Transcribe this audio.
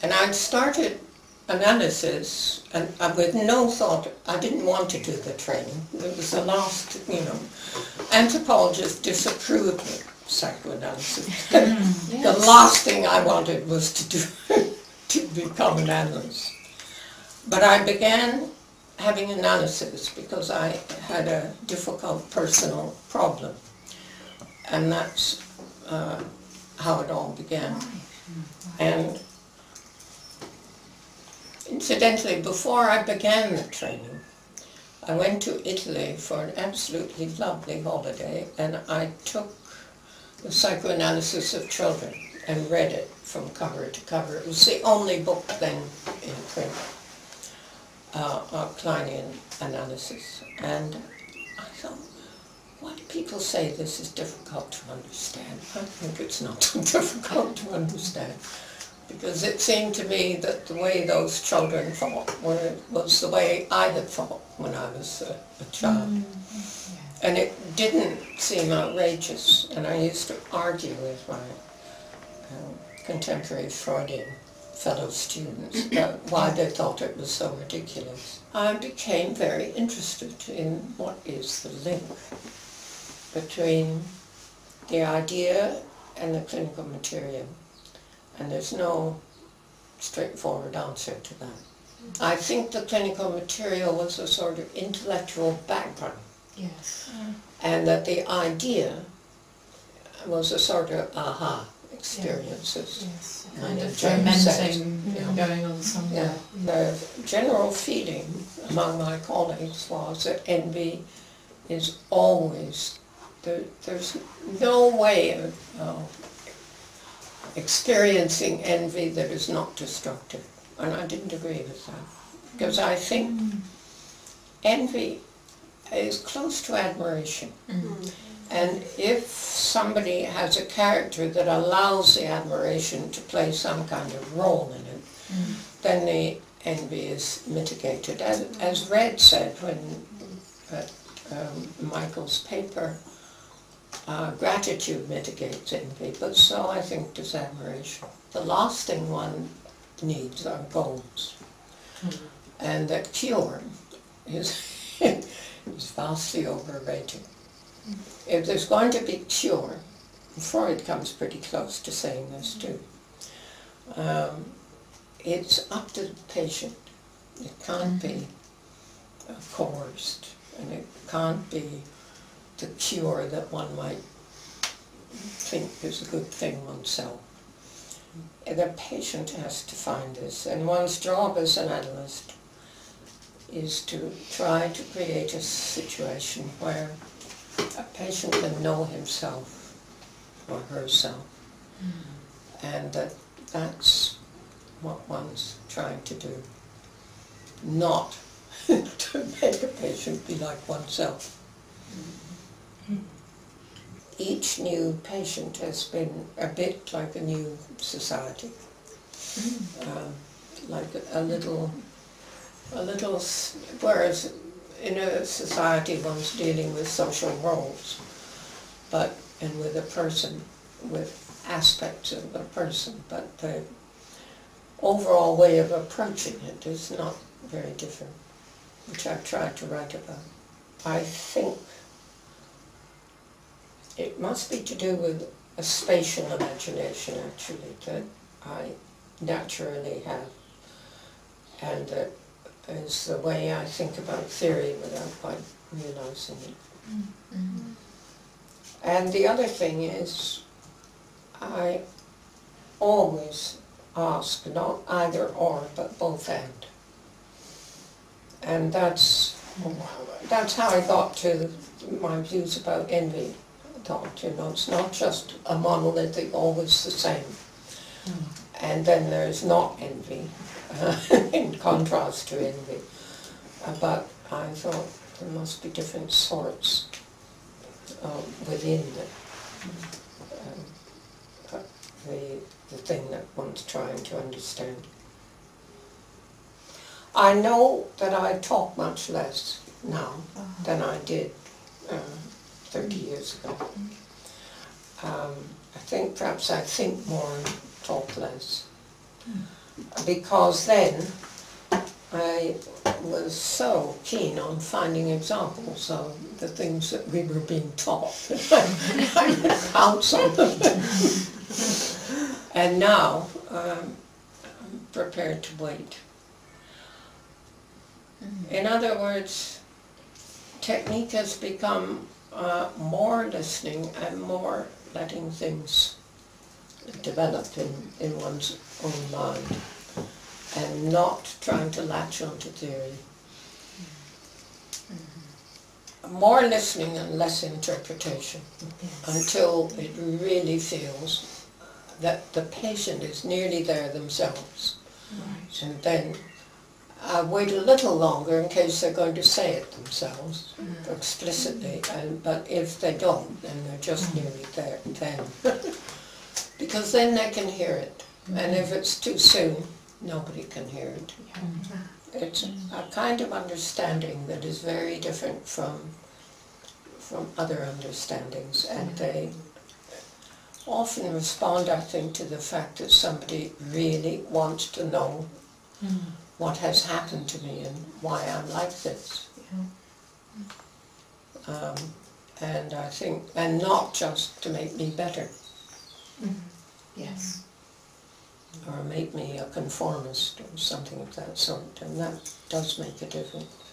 And I'd started analysis, and with no thought, I didn't want to do the training. It was the last, anthropologists disapproved of psychoanalysis. Yes. The last thing I wanted was to do, to become an analyst. But I began having analysis because I had a difficult personal problem. And that's how it all began. And incidentally, before I began the training, I went to Italy for an absolutely lovely holiday, and I took the Psychoanalysis of Children and read it from cover to cover. It was the only book then in print, of Kleinian analysis. And I thought, why do people say this is difficult to understand? I think it's not so difficult to understand, because it seemed to me that the way those children thought was the way I had thought when I was a child. And it didn't seem outrageous, and I used to argue with my contemporary Freudian fellow students about why they thought it was so ridiculous. I became very interested in what is the link between the idea and the clinical material, and there's no straightforward answer to that. I think the clinical material was a sort of intellectual background. Yes. And that the idea was a sort of aha experiences. Yes. And Kind of James says, fermenting going on somewhere. The general feeling among my colleagues was that envy is always, there's no way of experiencing envy that is not destructive. And I didn't agree with that, because I think envy is close to admiration. And if somebody has a character that allows the admiration to play some kind of role in it, then the envy is mitigated. As Red said when Michael's paper, gratitude mitigates envy, but so I think does admiration. The last thing one needs are goals. And that cure is vastly overrated. If there's going to be cure, Freud comes pretty close to saying this too, it's up to the patient. It can't be coerced, and it can't be the cure that one might think is a good thing oneself. The patient has to find this, and one's job as an analyst is to try to create a situation where a patient can know himself or herself, and that's what one's trying to do, not to make a patient be like oneself. Each new patient has been a bit like a new society, like a little, whereas in a society one's dealing with social roles, and with a person, with aspects of a person, but the overall way of approaching it is not very different, which I've tried to write about. I think it must be to do with a spatial imagination, actually, that I naturally have, and that is the way I think about theory without quite realizing it. And the other thing is, I always ask not either or, but both and. And that's how I got to my views about envy. Thought, it's not just a monolithic, always the same. And then there's not envy, in contrast to envy. But I thought there must be different sorts within the thing that one's trying to understand. I know that I talk much less now than I did 30 years ago. I think perhaps I think more and talk less. because then I was so keen on finding examples of the things that we were being taught. I counts on them. And now I'm prepared to wait. In other words, technique has become more listening and more letting things develop in one's own mind, and not trying to latch onto theory. More listening and less interpretation, until it really feels that the patient is nearly there themselves. Right. And then I wait a little longer in case they're going to say it themselves explicitly, but if they don't, then they're just nearly there then. Because then they can hear it, and if it's too soon, nobody can hear it. It's a kind of understanding that is very different from other understandings, and they often respond, I think, to the fact that somebody really wants to know what has happened to me and why I'm like this. And I think, and not just to make me better, Yes. or make me a conformist or something of that sort, and that does make a difference.